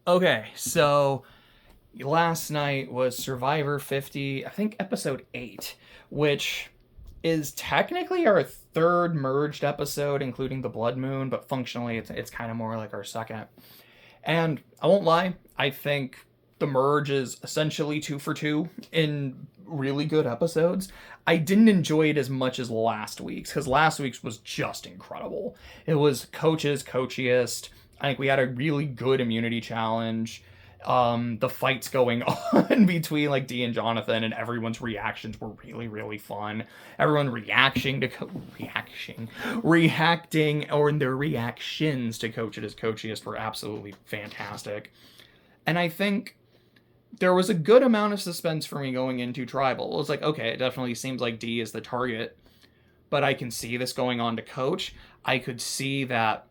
Okay, so last night was Survivor 50, I think episode 8, which is technically our third merged episode, including the Blood Moon, but functionally it's kind of more like our second. And I won't lie, I think the merge is essentially two for two in really good episodes. I didn't enjoy it as much as last week's, because last week's was just incredible. It was coaches, coachiest. I think we had a really good immunity challenge. The fights going on between like Dee and Jonathan, and everyone's reactions were really, really fun. Everyone reacting, or in their reactions to coaches, coachiest were absolutely fantastic. And I think there was a good amount of suspense for me going into Tribal. It was like, okay, it definitely seems like Dee is the target, but I can see this going on to Coach. I could see that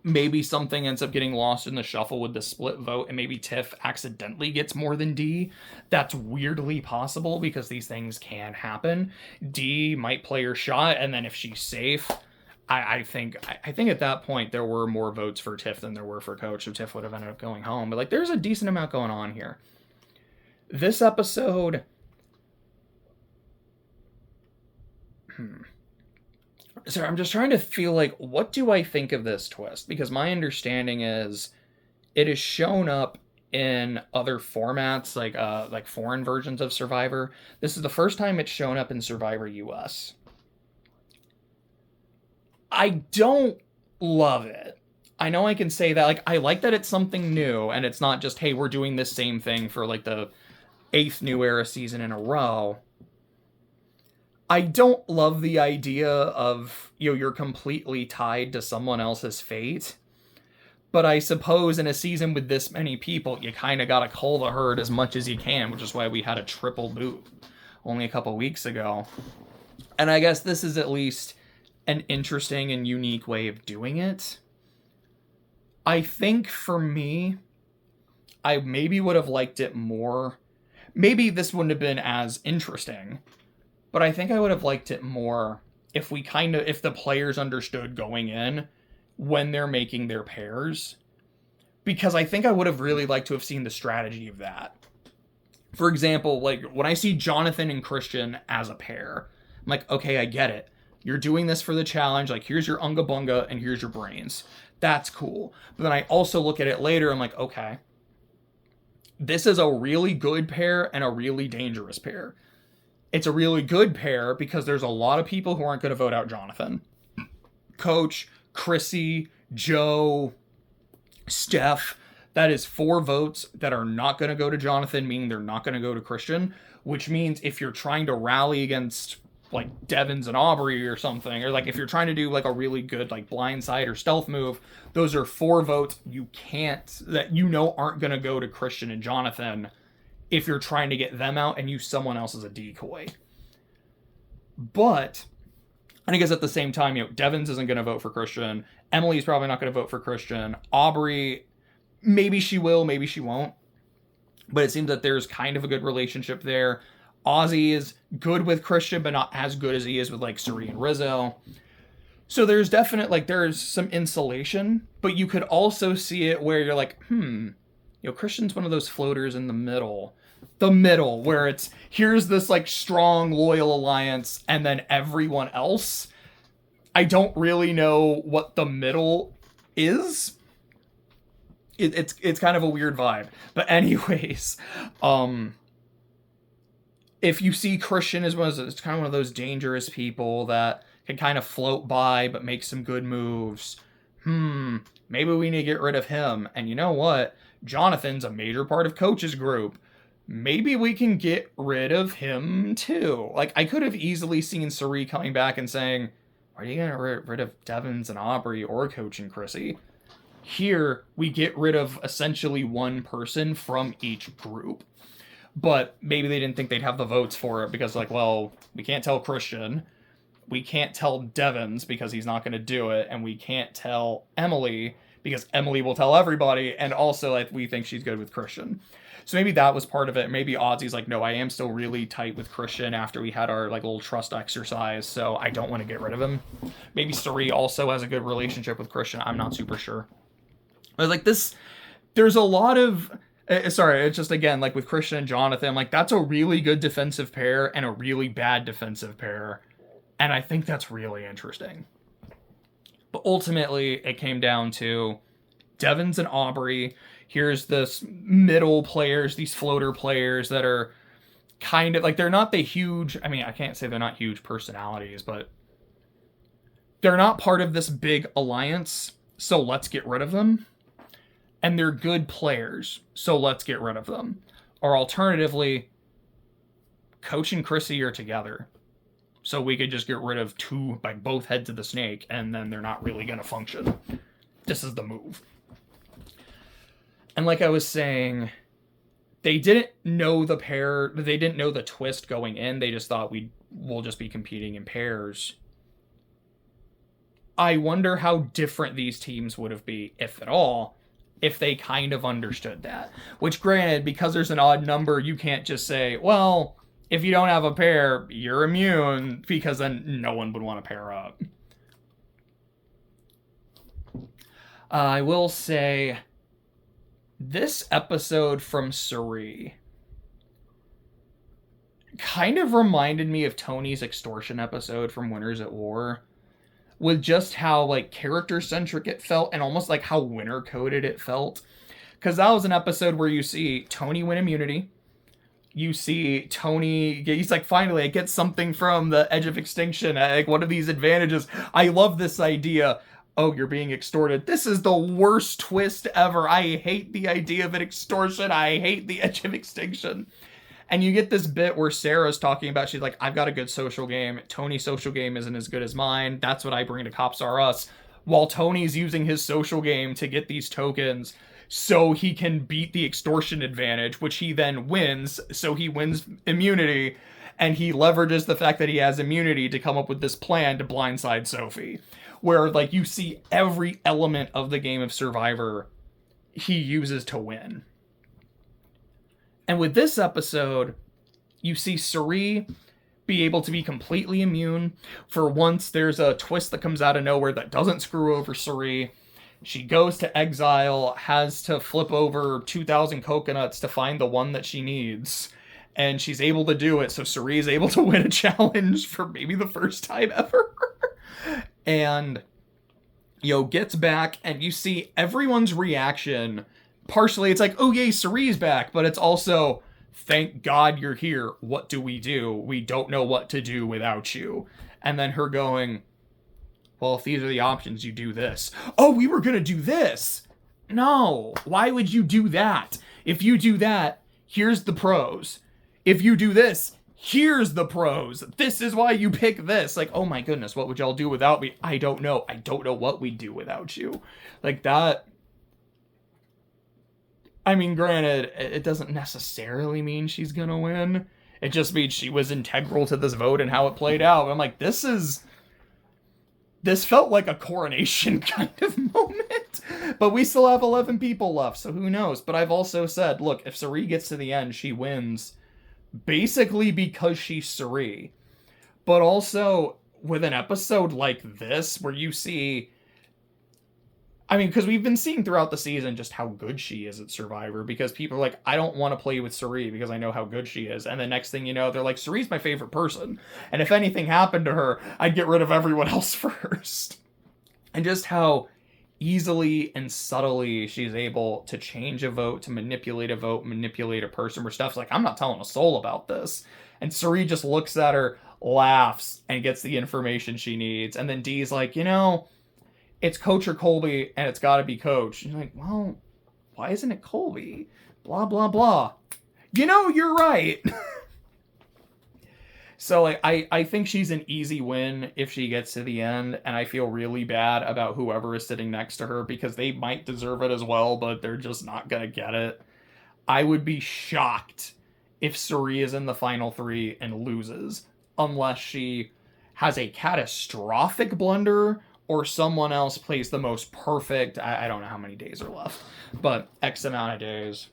maybe something ends up getting lost in the shuffle with the split vote, and maybe Tiff accidentally gets more than Dee. That's weirdly possible because these things can happen. Dee might play her shot, and then if she's safe, I think at that point there were more votes for Tiff than there were for Coach, so Tiff would have ended up going home. But like, there's a decent amount going on here. This episode, sorry, I'm just trying to feel like, what do I think of this twist? Because my understanding is it has shown up in other formats, like foreign versions of Survivor. This is the first time it's shown up in Survivor US. I don't love it. I know I can say that. Like, I like that it's something new and it's not just, hey, we're doing this same thing for like the eighth New Era season in a row. I don't love the idea of, you're completely tied to someone else's fate. But I suppose in a season with this many people, you kind of got to cull the herd as much as you can, which is why we had a triple boot only a couple weeks ago. And I guess this is at least an interesting and unique way of doing it. I think for me, I maybe would have liked it more. Maybe this wouldn't have been as interesting, but I think I would have liked it more if if the players understood going in when they're making their pairs. Because I think I would have really liked to have seen the strategy of that. For example, like when I see Jonathan and Christian as a pair, I'm like, okay, I get it. You're doing this for the challenge. Like, here's your Unga Bunga and here's your brains. That's cool. But then I also look at it later. I'm like, okay, this is a really good pair and a really dangerous pair. It's a really good pair because there's a lot of people who aren't going to vote out Jonathan. Coach, Chrissy, Joe, Steph. That is 4 votes that are not going to go to Jonathan, meaning they're not going to go to Christian, which means if you're trying to rally against like Devins and Aubrey or something, or like if you're trying to do like a really good like blindside or stealth move, those are 4 votes you can't, that aren't going to go to Christian and Jonathan if you're trying to get them out and use someone else as a decoy. But and I guess at the same time, Devins isn't going to vote for Christian. Emily's probably not going to vote for Christian. Aubrey, maybe she will, maybe she won't. But it seems that there's kind of a good relationship there. Ozzy is good with Christian, but not as good as he is with like Suri and Rizzo. So there's there's some insulation, but you could also see it where you're like, Christian's one of those floaters in the middle. The middle, where it's, here's this like strong, loyal alliance, and then everyone else. I don't really know what the middle is. It's kind of a weird vibe. But anyways, if you see Christian as it's kind of one of those dangerous people that can kind of float by but make some good moves. Maybe we need to get rid of him. And you know what? Jonathan's a major part of Coach's group. Maybe we can get rid of him too. Like, I could have easily seen Suri coming back and saying, are you going to get rid of Devins and Aubrey or Coach and Chrissy? Here, we get rid of essentially one person from each group. But maybe they didn't think they'd have the votes for it because, like, well, we can't tell Christian. We can't tell Devins because he's not going to do it. And we can't tell Emily because Emily will tell everybody. And also, like, we think she's good with Christian. So maybe that was part of it. Maybe Ozzy's like, no, I am still really tight with Christian after we had our like little trust exercise, so I don't want to get rid of him. Maybe Suri also has a good relationship with Christian. I'm not super sure. But like this there's a lot of sorry, it's just again like with Christian and Jonathan, like that's a really good defensive pair and a really bad defensive pair, and I think that's really interesting. But ultimately, it came down to Devins and Aubrey. Here's this middle players, these floater players that are kind of like, they're not the huge, I mean, I can't say they're not huge personalities, but they're not part of this big alliance, so let's get rid of them. And they're good players, so let's get rid of them. Or alternatively, Coach and Chrissy are together, so we could just get rid of two, like both heads of the snake, and then they're not really going to function. This is the move. And like I was saying, they didn't know the pair, they didn't know the twist going in, they just thought we'll just be competing in pairs. I wonder how different these teams would have been, if at all, if they kind of understood that. Which, granted, because there's an odd number, you can't just say, well, if you don't have a pair, you're immune, because then no one would want to pair up. I will say, this episode from Suri kind of reminded me of Tony's extortion episode from Winners at War, with just how like character-centric it felt and almost like how winner-coded it felt. Because that was an episode where you see Tony win immunity. You see Tony, he's like, finally, I get something from the edge of extinction, like one of these advantages. I love this idea. Oh, you're being extorted. This is the worst twist ever. I hate the idea of an extortion. I hate the edge of extinction. And you get this bit where Sarah's talking about, she's like, I've got a good social game. Tony's social game isn't as good as mine. That's what I bring to Cops R Us. While Tony's using his social game to get these tokens so he can beat the extortion advantage, which he then wins. So he wins immunity, and he leverages the fact that he has immunity to come up with this plan to blindside Sophie. Where, like, you see every element of the game of Survivor he uses to win. And with this episode, you see Suri be able to be completely immune. For once, there's a twist that comes out of nowhere that doesn't screw over Suri. She goes to exile, has to flip over 2,000 coconuts to find the one that she needs. And she's able to do it, so Suri is able to win a challenge for maybe the first time ever. And, gets back, and you see everyone's reaction. Partially, it's like, oh yay, Suri's back, but it's also, thank God you're here. What do? We don't know what to do without you. And then her going, well, if these are the options, you do this. Oh, we were gonna do this. No, why would you do that? If you do that, here's the pros. If you do this, here's the pros. This is why you pick this. Like, oh my goodness, what would y'all do without me? I don't know. I don't know what we'd do without you. Like that. I mean, granted, it doesn't necessarily mean she's gonna win. It just means she was integral to this vote and how it played out. I'm like, this felt like a coronation kind of moment. But we still have 11 people left, so who knows? But I've also said, look, if Suri gets to the end, she wins. Basically because she's Suri. But also, with an episode like this, where you see... I mean, because we've been seeing throughout the season just how good she is at Survivor, because people are like, I don't want to play with Suri because I know how good she is. And the next thing you know, they're like, Suri's my favorite person. And if anything happened to her, I'd get rid of everyone else first. And just how easily and subtly she's able to change a vote, to manipulate a vote, manipulate a person, where stuff's like, I'm not telling a soul about this. And Suri just looks at her, laughs, and gets the information she needs. And then Dee's like, it's Coach or Colby, and it's got to be Coach. And you're like, well, why isn't it Colby? Blah, blah, blah. You're right. So I think she's an easy win if she gets to the end, and I feel really bad about whoever is sitting next to her, because they might deserve it as well, but they're just not going to get it. I would be shocked if Suri is in the final three and loses, unless she has a catastrophic blunder or someone else plays the most perfect, I don't know how many days are left, but X amount of days.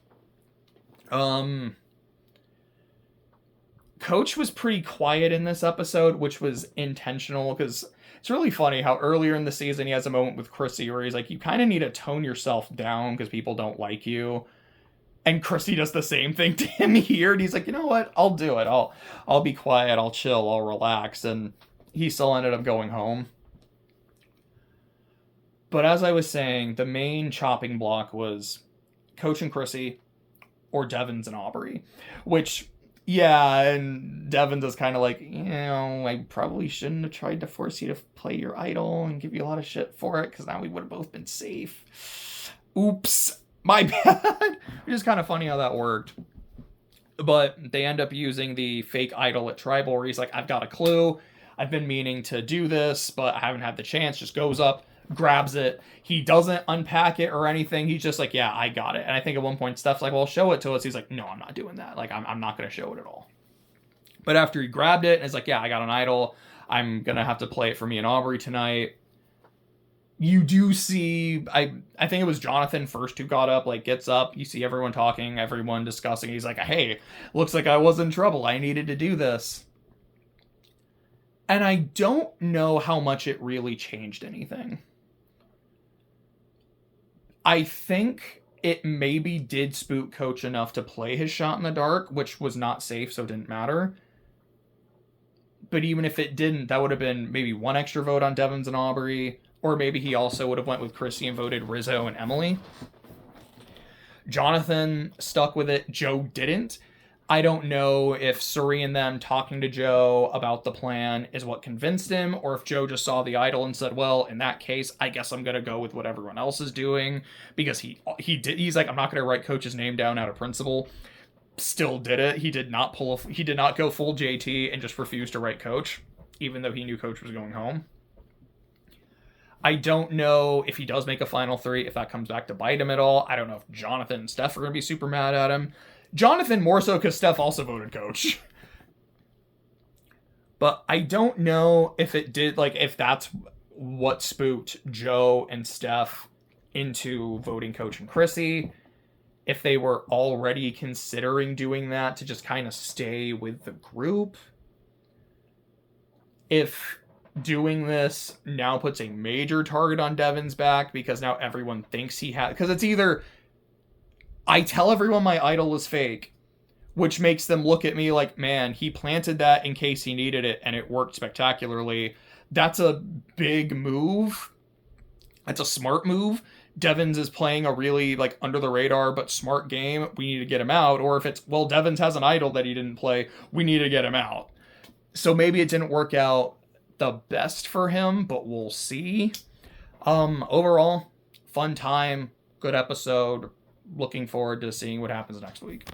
Coach was pretty quiet in this episode, which was intentional because it's really funny how earlier in the season he has a moment with Chrissy where he's like, you kind of need to tone yourself down because people don't like you. And Chrissy does the same thing to him here. And he's like, you know what? I'll do it. I'll be quiet. I'll chill. I'll relax. And he still ended up going home. But as I was saying, the main chopping block was Coach and Chrissy or Devins and Aubrey. Which, yeah, and Devins is kind of like, I probably shouldn't have tried to force you to play your idol and give you a lot of shit for it, because now we would have both been safe. Oops. My bad. Which is kind of funny how that worked. But they end up using the fake idol at Tribal where he's like, I've got a clue. I've been meaning to do this, but I haven't had the chance. Just goes up, grabs it. He doesn't unpack it or anything. He's just like, yeah, I got it. And I think at one point Steph's like, well, show it to us. He's like, no, I'm not doing that. Like, I'm not going to show it at all. But after he grabbed it and is like, yeah, I got an idol. I'm going to have to play it for me and Aubrey tonight. You do see, I think it was Jonathan first who got up, like gets up. You see everyone talking, everyone discussing. He's like, hey, looks like I was in trouble. I needed to do this. And I don't know how much it really changed anything. I think it maybe did spook Coach enough to play his shot in the dark, which was not safe, so it didn't matter. But even if it didn't, that would have been maybe one extra vote on Devins and Aubrey. Or maybe he also would have went with Chrissy and voted Rizzo and Emily. Jonathan stuck with it. Joe didn't. I don't know if Suri and them talking to Joe about the plan is what convinced him, or if Joe just saw the idol and said, well, in that case, I guess I'm going to go with what everyone else is doing. Because he's like, I'm not going to write Coach's name down out of principle. Still did it. He did not go full JT and just refuse to write Coach, even though he knew Coach was going home. I don't know if he does make a final three, if that comes back to bite him at all. I don't know if Jonathan and Steph are going to be super mad at him. Jonathan more so because Steph also voted Coach. But I don't know if it did, like, if that's what spooked Joe and Steph into voting Coach and Chrissy. If they were already considering doing that to just kind of stay with the group. If doing this now puts a major target on Devin's back because now everyone thinks he has, because it's either I tell everyone my idol is fake, which makes them look at me like, man, he planted that in case he needed it and it worked spectacularly. That's a big move. That's a smart move. Devins is playing a really like under the radar but smart game. We need to get him out. Or if it's, well, Devins has an idol that he didn't play, we need to get him out. So maybe it didn't work out the best for him, but we'll see. Overall, fun time, good episode. Looking forward to seeing what happens next week.